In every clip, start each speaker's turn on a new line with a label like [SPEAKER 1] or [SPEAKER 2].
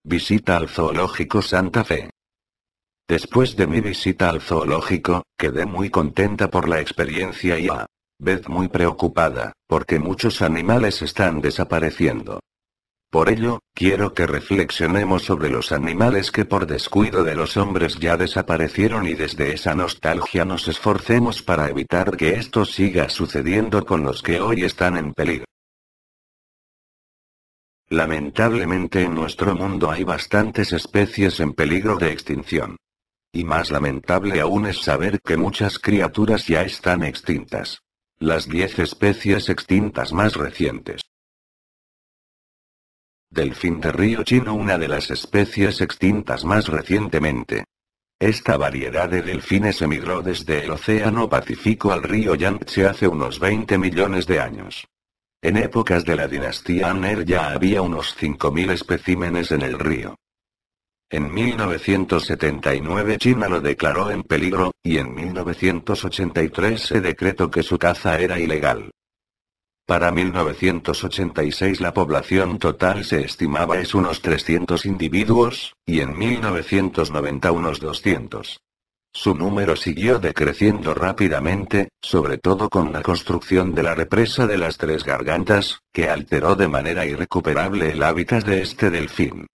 [SPEAKER 1] Visita al Zoológico Santa Fe. Después de mi visita al zoológico, quedé muy contenta por la experiencia y a vez muy preocupada, porque muchos animales están desapareciendo. Por ello, quiero que reflexionemos sobre los animales que por descuido de los hombres ya desaparecieron y desde esa nostalgia nos esforcemos para evitar que esto siga sucediendo con los que hoy están en peligro. Lamentablemente en nuestro mundo hay bastantes especies en peligro de extinción. Y más lamentable aún es saber que muchas criaturas ya están extintas. Las 10 especies extintas más recientes. Delfín de río chino, una de las especies extintas más recientemente. Esta variedad de delfines emigró desde el Océano Pacífico al río Yangtze hace unos 20 millones de años. En épocas de la dinastía Han ya había unos 5.000 especímenes en el río. En 1979 China lo declaró en peligro, y en 1983 se decretó que su caza era ilegal. Para 1986 la población total se estimaba es unos 300 individuos, y en 1990 unos 200. Su número siguió decreciendo rápidamente, sobre todo con la construcción de la represa de las Tres Gargantas, que alteró de manera irrecuperable el hábitat de este delfín.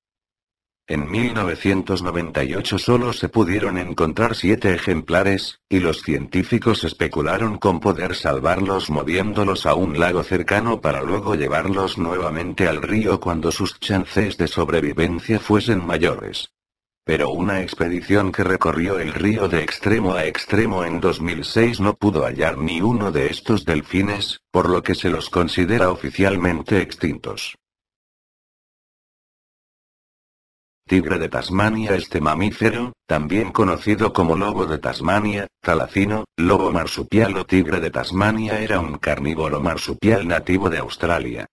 [SPEAKER 1] En 1998 solo se pudieron encontrar 7 ejemplares, y los científicos especularon con poder salvarlos moviéndolos a un lago cercano para luego llevarlos nuevamente al río cuando sus chances de sobrevivencia fuesen mayores. Pero una expedición que recorrió el río de extremo a extremo en 2006 no pudo hallar ni uno de estos delfines, por lo que se los considera oficialmente extintos. Tigre de Tasmania. Este mamífero, también conocido como lobo de Tasmania, talacino, lobo marsupial o tigre de Tasmania, era un carnívoro marsupial nativo de Australia.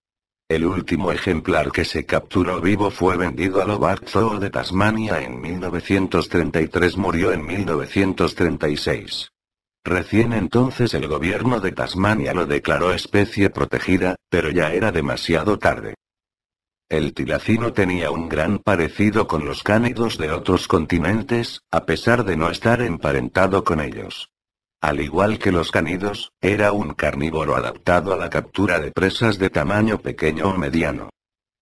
[SPEAKER 1] El último ejemplar que se capturó vivo fue vendido al Hobart Zoo de Tasmania en 1933, murió en 1936. Recién entonces el gobierno de Tasmania lo declaró especie protegida, pero ya era demasiado tarde. El tilacino tenía un gran parecido con los cánidos de otros continentes, a pesar de no estar emparentado con ellos. Al igual que los cánidos, era un carnívoro adaptado a la captura de presas de tamaño pequeño o mediano.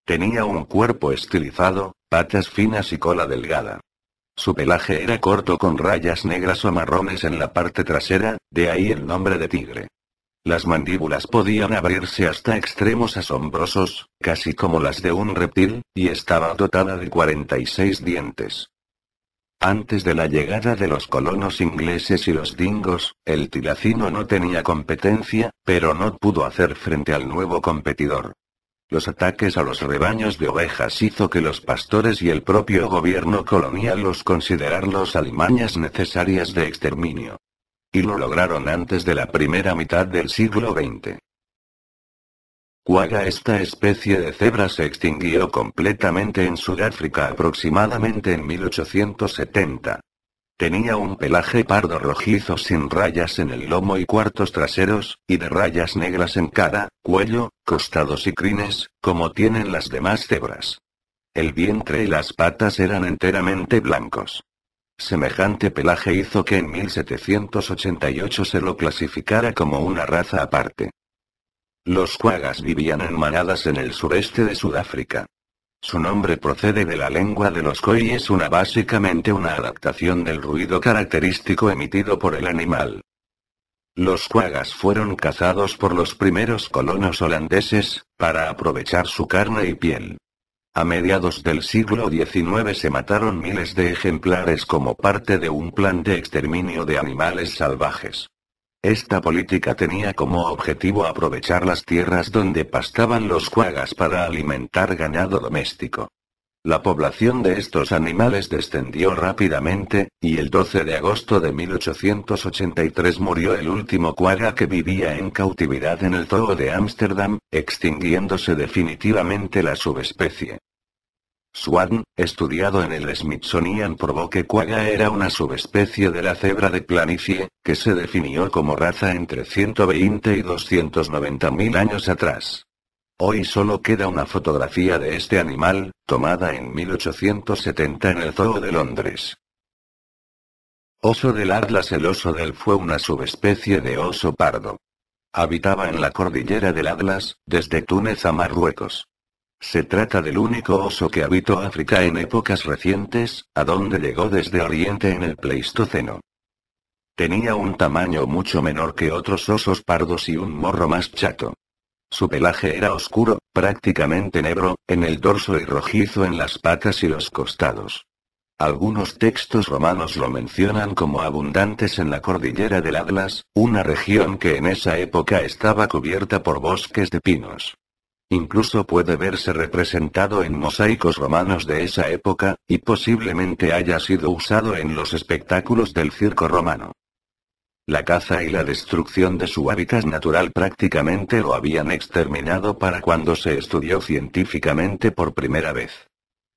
[SPEAKER 1] Tenía un cuerpo estilizado, patas finas y cola delgada. Su pelaje era corto con rayas negras o marrones en la parte trasera, de ahí el nombre de tigre. Las mandíbulas podían abrirse hasta extremos asombrosos, casi como las de un reptil, y estaba dotada de 46 dientes. Antes de la llegada de los colonos ingleses y los dingos, el tilacino no tenía competencia, pero no pudo hacer frente al nuevo competidor. Los ataques a los rebaños de ovejas hizo que los pastores y el propio gobierno colonial los consideraran las alimañas necesarias de exterminio. Y lo lograron antes de la primera mitad del siglo XX. Quagga. Esta especie de cebra se extinguió completamente en Sudáfrica aproximadamente en 1870. Tenía un pelaje pardo rojizo sin rayas en el lomo y cuartos traseros, y de rayas negras en cara, cuello, costados y crines, como tienen las demás cebras. El vientre y las patas eran enteramente blancos. Semejante pelaje hizo que en 1788 se lo clasificara como una raza aparte. Los quaggas vivían en manadas en el sureste de Sudáfrica. Su nombre procede de la lengua de los Khoi y es básicamente una adaptación del ruido característico emitido por el animal. Los quaggas fueron cazados por los primeros colonos holandeses, para aprovechar su carne y piel. A mediados del siglo XIX se mataron miles de ejemplares como parte de un plan de exterminio de animales salvajes. Esta política tenía como objetivo aprovechar las tierras donde pastaban los quaggas para alimentar ganado doméstico. La población de estos animales descendió rápidamente, y el 12 de agosto de 1883 murió el último quagga que vivía en cautividad en el Zoo de Ámsterdam, extinguiéndose definitivamente la subespecie. Swan, estudiado en el Smithsonian, probó que quagga era una subespecie de la cebra de planicie, que se definió como raza entre 120 y 290.000 años atrás. Hoy solo queda una fotografía de este animal, tomada en 1870 en el Zoo de Londres. Oso del Atlas. El oso del fue una subespecie de oso pardo. Habitaba en la cordillera del Atlas, desde Túnez a Marruecos. Se trata del único oso que habitó África en épocas recientes, a donde llegó desde Oriente en el Pleistoceno. Tenía un tamaño mucho menor que otros osos pardos y un morro más chato. Su pelaje era oscuro, prácticamente negro, en el dorso y rojizo en las patas y los costados. Algunos textos romanos lo mencionan como abundantes en la cordillera del Atlas, una región que en esa época estaba cubierta por bosques de pinos. Incluso puede verse representado en mosaicos romanos de esa época, y posiblemente haya sido usado en los espectáculos del circo romano. La caza y la destrucción de su hábitat natural prácticamente lo habían exterminado para cuando se estudió científicamente por primera vez.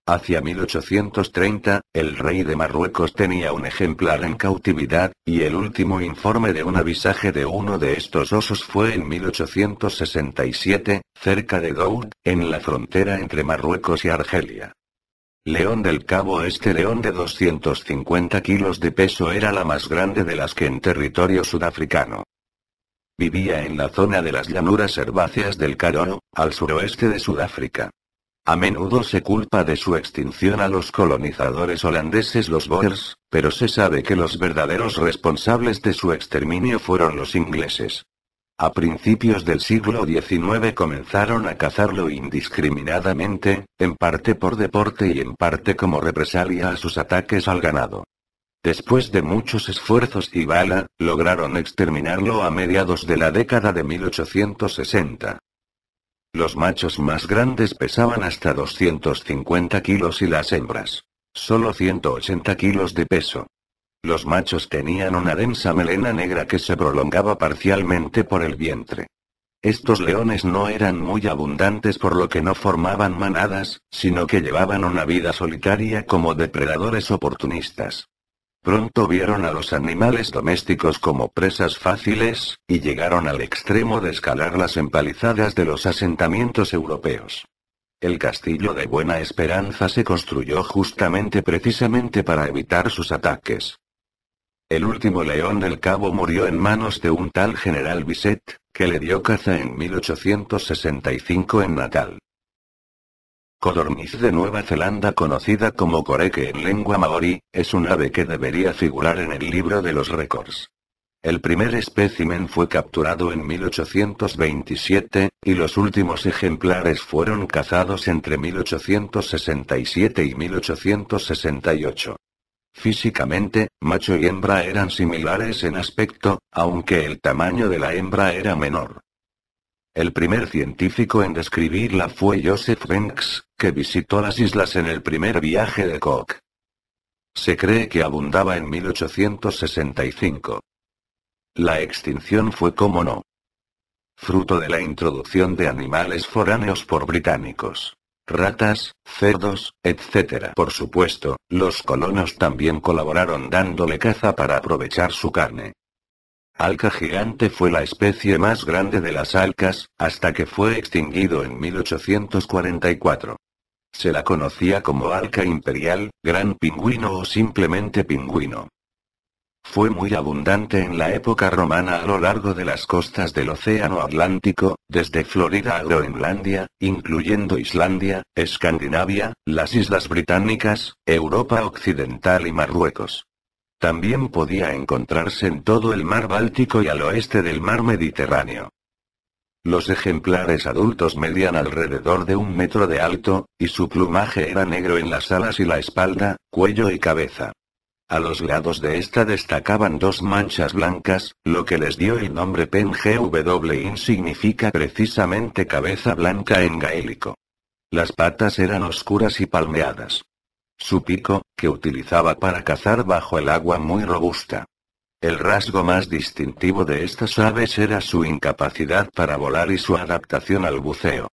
[SPEAKER 1] Hacia 1830, el rey de Marruecos tenía un ejemplar en cautividad, y el último informe de un avisaje de uno de estos osos fue en 1867, cerca de Doud, en la frontera entre Marruecos y Argelia. León del Cabo. Este león de 250 kilos de peso era la más grande de las que en territorio sudafricano. Vivía en la zona de las llanuras herbáceas del Karoo, al suroeste de Sudáfrica. A menudo se culpa de su extinción a los colonizadores holandeses, los Boers, pero se sabe que los verdaderos responsables de su exterminio fueron los ingleses. A principios del siglo XIX comenzaron a cazarlo indiscriminadamente, en parte por deporte y en parte como represalia a sus ataques al ganado. Después de muchos esfuerzos y bala, lograron exterminarlo a mediados de la década de 1860. Los machos más grandes pesaban hasta 250 kilos y las hembras solo 180 kilos de peso. Los machos tenían una densa melena negra que se prolongaba parcialmente por el vientre. Estos leones no eran muy abundantes, por lo que no formaban manadas, sino que llevaban una vida solitaria como depredadores oportunistas. Pronto vieron a los animales domésticos como presas fáciles, y llegaron al extremo de escalar las empalizadas de los asentamientos europeos. El castillo de Buena Esperanza se construyó precisamente para evitar sus ataques. El último león del Cabo murió en manos de un tal general Bisset, que le dio caza en 1865 en Natal. Codorniz de Nueva Zelanda, conocida como coreke en lengua maorí, es un ave que debería figurar en el libro de los récords. El primer espécimen fue capturado en 1827, y los últimos ejemplares fueron cazados entre 1867 y 1868. Físicamente, macho y hembra eran similares en aspecto, aunque el tamaño de la hembra era menor. El primer científico en describirla fue Joseph Banks, que visitó las islas en el primer viaje de Cook. Se cree que abundaba en 1865. La extinción fue, como no, fruto de la introducción de animales foráneos por británicos. Ratas, cerdos, etc. Por supuesto, los colonos también colaboraron dándole caza para aprovechar su carne. Alca gigante fue la especie más grande de las alcas, hasta que fue extinguido en 1844. Se la conocía como alca imperial, gran pingüino o simplemente pingüino. Fue muy abundante en la época romana a lo largo de las costas del Océano Atlántico, desde Florida a Groenlandia, incluyendo Islandia, Escandinavia, las Islas Británicas, Europa Occidental y Marruecos. También podía encontrarse en todo el mar Báltico y al oeste del mar Mediterráneo. Los ejemplares adultos medían alrededor de 1 metro de alto, y su plumaje era negro en las alas y la espalda, cuello y cabeza. A los lados de esta destacaban 2 manchas blancas, lo que les dio el nombre PNGWIN, significa precisamente cabeza blanca en gaélico. Las patas eran oscuras y palmeadas. Su pico, que utilizaba para cazar bajo el agua, muy robusta. El rasgo más distintivo de estas aves era su incapacidad para volar y su adaptación al buceo.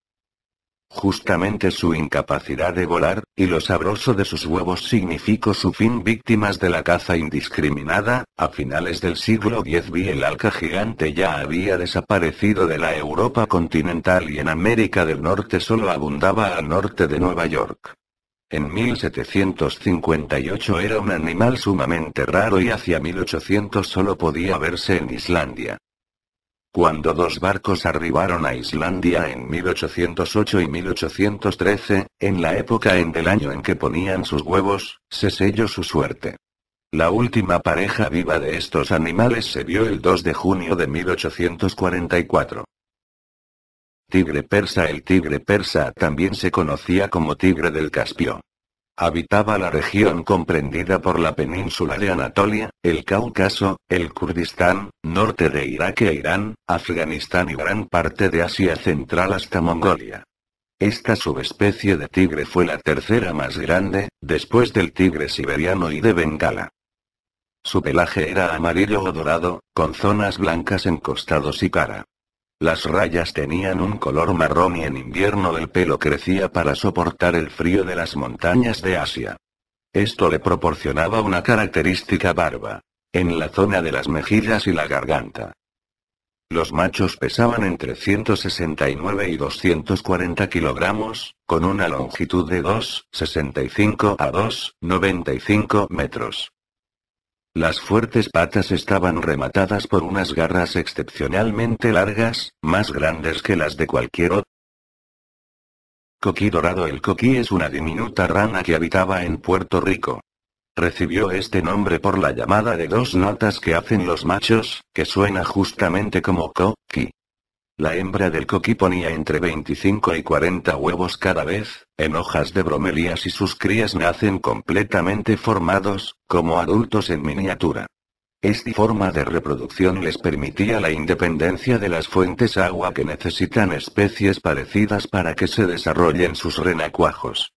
[SPEAKER 1] Justamente su incapacidad de volar, y lo sabroso de sus huevos significó su fin víctimas de la caza indiscriminada. A finales del siglo X el alca gigante ya había desaparecido de la Europa continental y en América del Norte solo abundaba al norte de Nueva York. En 1758 era un animal sumamente raro y hacia 1800 solo podía verse en Islandia. Cuando dos barcos arribaron a Islandia en 1808 y 1813, en la época del año en que ponían sus huevos, se selló su suerte. La última pareja viva de estos animales se vio el 2 de junio de 1844. Tigre persa. El tigre persa también se conocía como tigre del Caspio. Habitaba la región comprendida por la península de Anatolia, el Cáucaso, el Kurdistán, norte de Irak e Irán, Afganistán y gran parte de Asia Central hasta Mongolia. Esta subespecie de tigre fue la tercera más grande, después del tigre siberiano y de Bengala. Su pelaje era amarillo o dorado, con zonas blancas en costados y cara. Las rayas tenían un color marrón y en invierno el pelo crecía para soportar el frío de las montañas de Asia. Esto le proporcionaba una característica barba en la zona de las mejillas y la garganta. Los machos pesaban entre 169 y 240 kilogramos, con una longitud de 2,65 a 2,95 metros. Las fuertes patas estaban rematadas por unas garras excepcionalmente largas, más grandes que las de cualquier otro coquí dorado. El coquí es una diminuta rana que habitaba en Puerto Rico. Recibió este nombre por la llamada de dos notas que hacen los machos, que suena justamente como co-qui. La hembra del coquí ponía entre 25 y 40 huevos cada vez, en hojas de bromelias y sus crías nacen completamente formados, como adultos en miniatura. Esta forma de reproducción les permitía la independencia de las fuentes agua que necesitan especies parecidas para que se desarrollen sus renacuajos.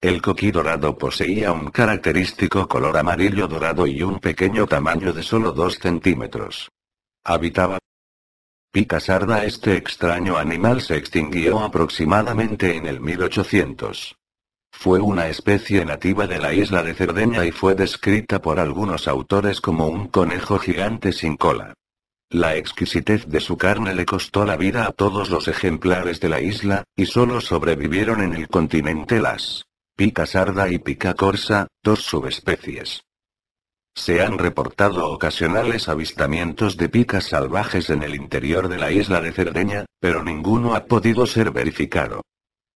[SPEAKER 1] El coquí dorado poseía un característico color amarillo dorado y un pequeño tamaño de solo 2 centímetros. Habitaba pica sarda. Este extraño animal se extinguió aproximadamente en el 1800. Fue una especie nativa de la isla de Cerdeña y fue descrita por algunos autores como un conejo gigante sin cola. La exquisitez de su carne le costó la vida a todos los ejemplares de la isla, y solo sobrevivieron en el continente las pica sarda y pica corsa, dos subespecies. Se han reportado ocasionales avistamientos de picas salvajes en el interior de la isla de Cerdeña, pero ninguno ha podido ser verificado.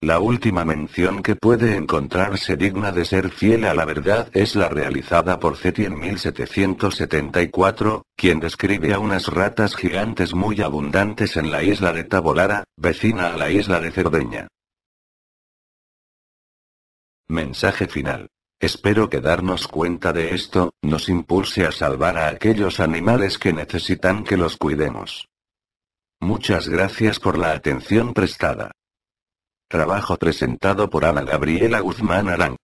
[SPEAKER 1] La última mención que puede encontrarse digna de ser fiel a la verdad es la realizada por Ceti en 1774, quien describe a unas ratas gigantes muy abundantes en la isla de Tabolara, vecina a la isla de Cerdeña. Mensaje final. Espero que darnos cuenta de esto, nos impulse a salvar a aquellos animales que necesitan que los cuidemos. Muchas gracias por la atención prestada. Trabajo presentado por Ana Gabriela Guzmán Arango.